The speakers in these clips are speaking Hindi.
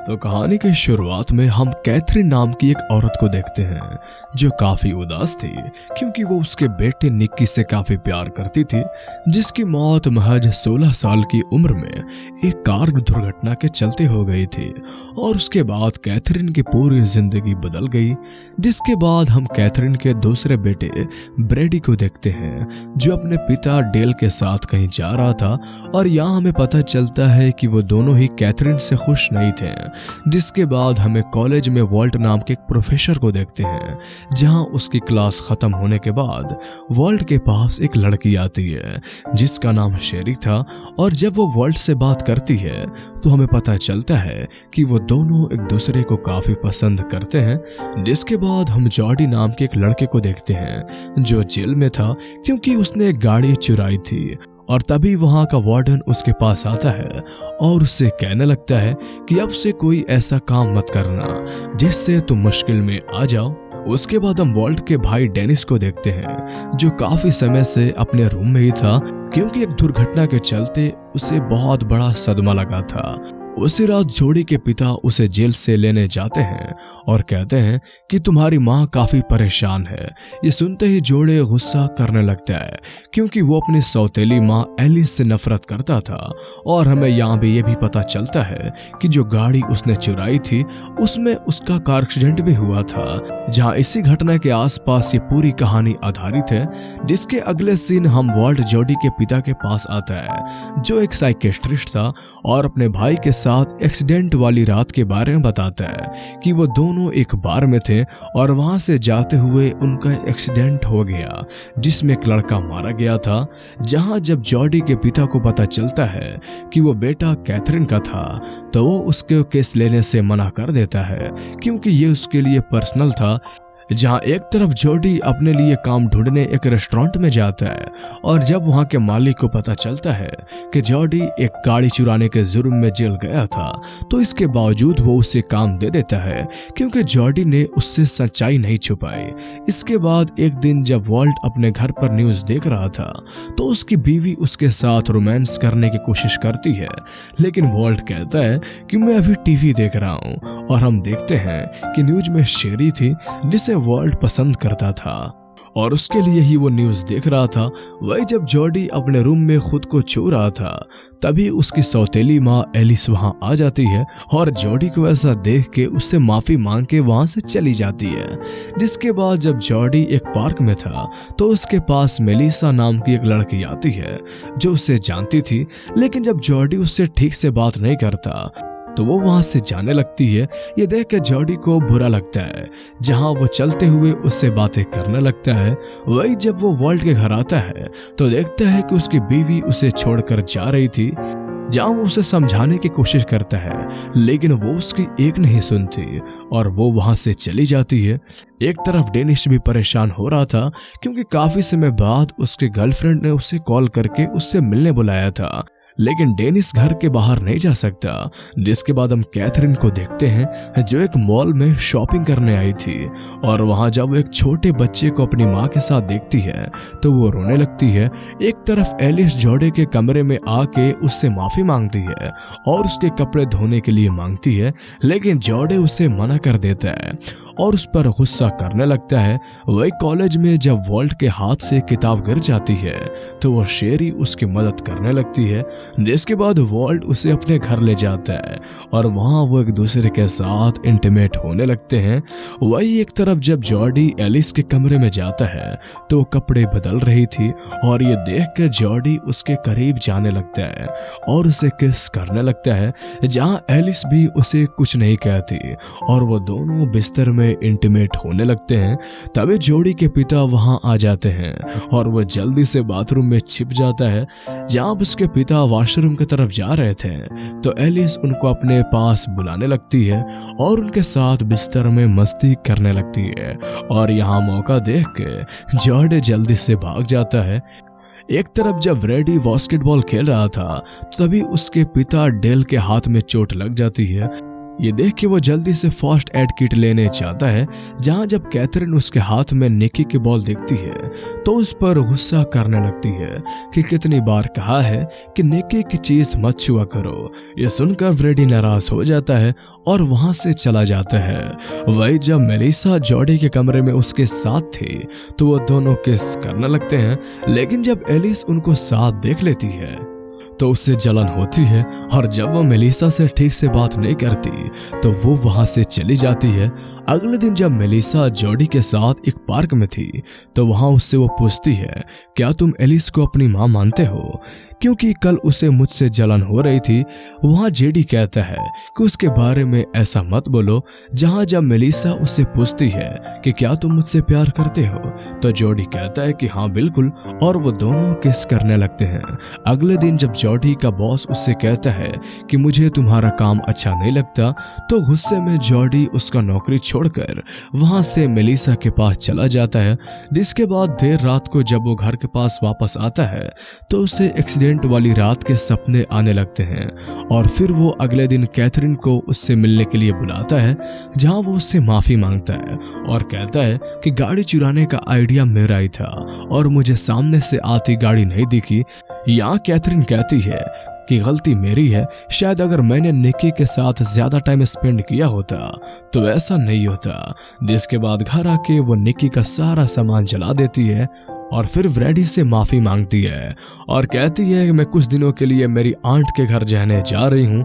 तो कहानी की शुरुआत में हम कैथरीन नाम की एक औरत को देखते हैं जो काफी उदास थी क्योंकि वो उसके बेटे निक्की से काफी प्यार करती थी, जिसकी मौत महज 16 साल की उम्र में एक कार दुर्घटना के चलते हो गई थी। और उसके बाद कैथरीन की पूरी जिंदगी बदल गई। जिसके बाद हम कैथरीन के दूसरे बेटे ब्रेडी को देखते हैं जो अपने पिता डेल के साथ कहीं जा रहा था, और यहाँ हमें पता चलता है कि वो दोनों ही कैथरीन से खुश नहीं थे। जिसके बाद हमें कॉलेज में वॉल्ट नाम के एक प्रोफेसर को देखते हैं जहां उसकी क्लास खत्म होने के बाद वॉल्ट के पास एक लड़की आती है जिसका नाम शेरी था, और जब वो वॉल्ट से बात करती है तो हमें पता चलता है कि वो दोनों एक दूसरे को काफी पसंद करते हैं। जिसके बाद हम जॉर्डी नाम के एक लड़के को देखते हैं जो जेल में था क्योंकि उसने एक गाड़ी चुराई थी, और तभी वहां का वार्डन उसके पास आता है और उससे कहने लगता है कि अब से कोई ऐसा काम मत करना जिससे तुम मुश्किल में आ जाओ। उसके बाद हम वॉल्ट के भाई डेनिस को देखते हैं जो काफी समय से अपने रूम में ही था क्योंकि एक दुर्घटना के चलते उसे बहुत बड़ा सदमा लगा था। उसी रात जोड़ी के पिता उसे जेल से लेने जाते हैं और कहते हैं कि तुम्हारी माँ काफी परेशान है। ये सुनते ही जोड़े गुस्सा करने लगता है क्योंकि वो अपनी सौतेली माँ एलिस से नफरत करता था। और हमें यहाँ भी ये भी पता चलता है कि जो गाड़ी उसने चुराई थी उसमें उसका कार एक्सीडेंट भी हुआ था, जहाँ इसी घटना के आसपास ये पूरी कहानी आधारित है। जिसके अगले सीन हम वॉल्ट जोड़ी के पिता के पास आता है जो एक साइकेट्रिस्ट था और अपने भाई के साथ एक्सीडेंट वाली रात के बारे में बताता है कि वो दोनों एक बार में थे और वहां से जाते हुए उनका एक्सीडेंट हो गया जिसमें एक लड़का मारा गया था। जहां जब जॉर्डी के पिता को पता चलता है कि वो बेटा कैथरीन का था तो वो उसके केस लेने से मना कर देता है क्योंकि ये उसके लिए पर्सनल था। जहां एक तरफ जॉर्डी अपने लिए काम ढूंढने एक रेस्टोरेंट में जाता है, और जब वहां के मालिक को पता चलता है कि जॉर्डी एक गाड़ी चुराने के जुर्म में जेल गया था तो इसके बावजूद वो उसे काम दे देता है क्योंकि जॉर्डी ने उससे सच्चाई नहीं छुपाई। इसके बाद एक दिन जब वॉल्ट अपने घर पर न्यूज देख रहा था तो उसकी बीवी उसके साथ रोमांस करने की कोशिश करती है, लेकिन वॉल्ट कहता है कि मैं अभी टीवी देख रहा हूँ। और हम देखते हैं कि न्यूज में शेरी थी जिसे वॉल्ट पसंद करता था और उसके लिए ही वो न्यूज देख रहा था। वही जब जॉर्डी अपने रूम में खुद को छू रहा था तभी उसकी सौतेली माँ एलिस वहां आ जाती है और जॉर्डी को ऐसा देख के उससे माफी मांग के वहां से चली जाती है। जिसके बाद जब जॉर्डी एक पार्क में था तो उसके पास मेलिसा नाम की एक लड़की आती है जो उसे जानती थी, लेकिन जब जॉर्डी उससे ठीक से बात नहीं करता तो वो वहां से जाने लगती है। ये देख कर जॉर्डी को बुरा लगता है, जहां वो चलते हुए उससे बातें करने लगता है। वही जब वो वॉल्ट के घर आता है तो देखता है कि उसकी बीवी उसे छोड़कर जा रही थी, जहां वो उसे समझाने की कोशिश करता है लेकिन वो उसकी एक नहीं सुनती और वो वहां से चली जाती है। एक तरफ डेनिश भी परेशान हो रहा था क्योंकि काफी समय बाद उसके गर्लफ्रेंड ने उसे कॉल करके उससे मिलने बुलाया था, लेकिन डेनिस घर के बाहर नहीं जा सकता। जिसके बाद हम कैथरीन को देखते हैं जो एक मॉल में शॉपिंग करने आई थी, और वहां जब वो एक छोटे बच्चे को अपनी माँ के साथ देखती है तो वो रोने लगती है। एक तरफ एलिस जॉर्डी के कमरे में आके उससे माफी मांगती है और उसके कपड़े धोने के लिए मांगती है, लेकिन जॉर्डी उसे मना कर देता है और उस पर गुस्सा करने लगता है। वही कॉलेज में जब वॉल्ट के हाथ से किताब गिर जाती है तो वो शेरी उसकी मदद करने लगती है। जिसके बाद वॉल्ट उसे अपने घर ले जाता है और वहां वो एक दूसरे के साथ इंटीमेट होने लगते हैं। वही एक तरफ जब जॉर्डी एलिस के कमरे में जाता है तो वो कपड़े बदल रही थी, और ये देखकर जॉर्डी उसके करीब जाने लगता है और उसे किस करने लगता है, जहां एलिस भी उसे कुछ नहीं कहती और वो दोनों बिस्तर में इंटीमेट होने लगते हैं। तभी जोड़ी के पिता वहां आ जाते हैं और वो जल्दी से बाथरूम में छिप जाता है। जहां उसके पिता वॉशरूम की तरफ जा रहे थे तो एलिस उनको अपने पास बुलाने लगती है और उनके साथ बिस्तर में मस्ती करने लगती है, और यहाँ मौका देख के जॉर्डी जल्दी से भाग जाता है। एक तरफ जब ब्रेडी बास्केटबॉल खेल रहा था तभी उसके पिता डेल के हाथ में चोट लग जाती है ये देख के वो जल्दी से फर्स्ट एड किट लेने जाता है, जहां जब कैथरीन उसके हाथ में निकी की बॉल देखती है तो उस पर गुस्सा करने लगती है कि कितनी बार कहा है कि निकी की चीज मत छुआ करो। ये सुनकर फ्रेडी नाराज हो जाता है और वहां से चला जाता है। वही जब मेलिसा जॉडी के कमरे में उसके साथ थी तो वो दोनों किस करने लगते हैं, लेकिन जब एलिस उनको साथ देख लेती है तो उससे जलन होती है और जब वो मेलिसा से ठीक से बात नहीं करती तो वो वहां से चली जाती है। अगले दिन जब मेलिसा जॉडी के साथ एक पार्क में थी तो वहां उससे वो पूछती है, क्या तुम एलिस को अपनी मां मानते हो, क्योंकि कल उसे मुझसे जलन हो रही थी। वहां जेडी कहता है कि उसके बारे में ऐसा मत बोलो। जहां जब मेलिसा उससे पूछती है कि क्या तुम मुझसे प्यार करते हो तो जॉडी कहता है कि हाँ बिल्कुल, और वो दोनों किस करने लगते हैं। अगले दिन जब जॉडी का बॉस उससे कहता है कि मुझे तुम्हारा काम अच्छा नहीं लगता तो गुस्से में जॉडी उसका नौकरी छोड़कर वहां से मेलिसा के पास चला जाता है। जिसके बाद देर रात को जब वो घर के पास वापस आता है तो उसे एक्सीडेंट वाली रात के सपने आने लगते हैं और फिर वो अगले दिन कैथरीन को उससे मिलने के लिए बुलाता है, जहां वो उससे माफी मांगता है और कहता है कि गाड़ी चुराने का आइडिया मेरा ही था और मुझे सामने से आती गाड़ी नहीं दिखी। यहाँ कैथरीन कहती है कि गलती मेरी है, शायद अगर मैंने निकी के साथ ज्यादा टाइम स्पेंड किया होता तो ऐसा नहीं होता। जिसके बाद घर आके वो निकी का सारा सामान जला देती है और फिर फ्रेडी से माफी मांगती है और कहती है कि मैं कुछ दिनों के लिए मेरी आंट के घर जाने जा रही हूँ।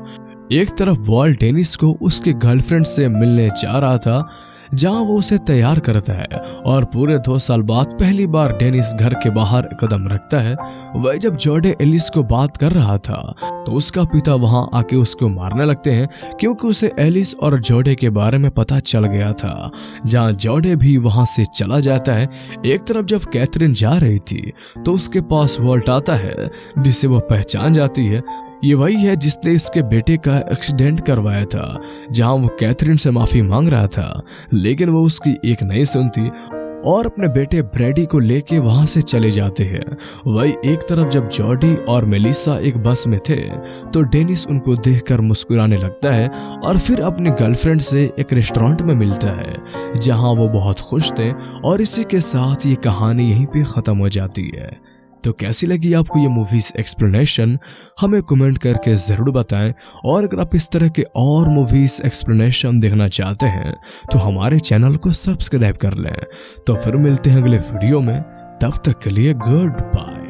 एक तरफ वॉल डेनिस को उसके गर्लफ्रेंड से मिलने जा रहा था, जहां वो उसे तैयार करता है और पूरे 2 साल बाद पहली बार डेनिस घर के बाहर कदम रखता है। वह जब जॉडे एलिस को बात कर रहा था तो उसका पिता वहां आके उसको मारने लगते हैं, क्योंकि उसे एलिस और जॉडे के बारे में पता चल गया था। जहां जॉडे भी वहां से चला जाता है। एक तरफ जब कैथरीन जा रही थी तो उसके पास वॉल्ट आता है, जिसे वो पहचान जाती है। ये वही है जिसने इसके बेटे का एक्सीडेंट करवाया था। जहां वो कैथरीन से माफी मांग रहा था, लेकिन वो उसकी एक नहीं सुनती और अपने बेटे ब्रैडी को लेके वहां से चले जाते हैं। वही एक तरफ जब जॉडी और मेलिसा एक बस में थे तो डेनिस उनको देखकर मुस्कुराने लगता है और फिर अपनी गर्लफ्रेंड से एक रेस्टोरेंट में मिलता है, जहां वो बहुत खुश थे। और इसी के साथ ये कहानी यहीं पे खत्म हो जाती है। तो कैसी लगी आपको ये मूवीज एक्सप्लेनेशन, हमें कमेंट करके जरूर बताएं। और अगर आप इस तरह के और मूवीज एक्सप्लेनेशन देखना चाहते हैं तो हमारे चैनल को सब्सक्राइब कर लें। तो फिर मिलते हैं अगले वीडियो में, तब तक के लिए गुड बाय।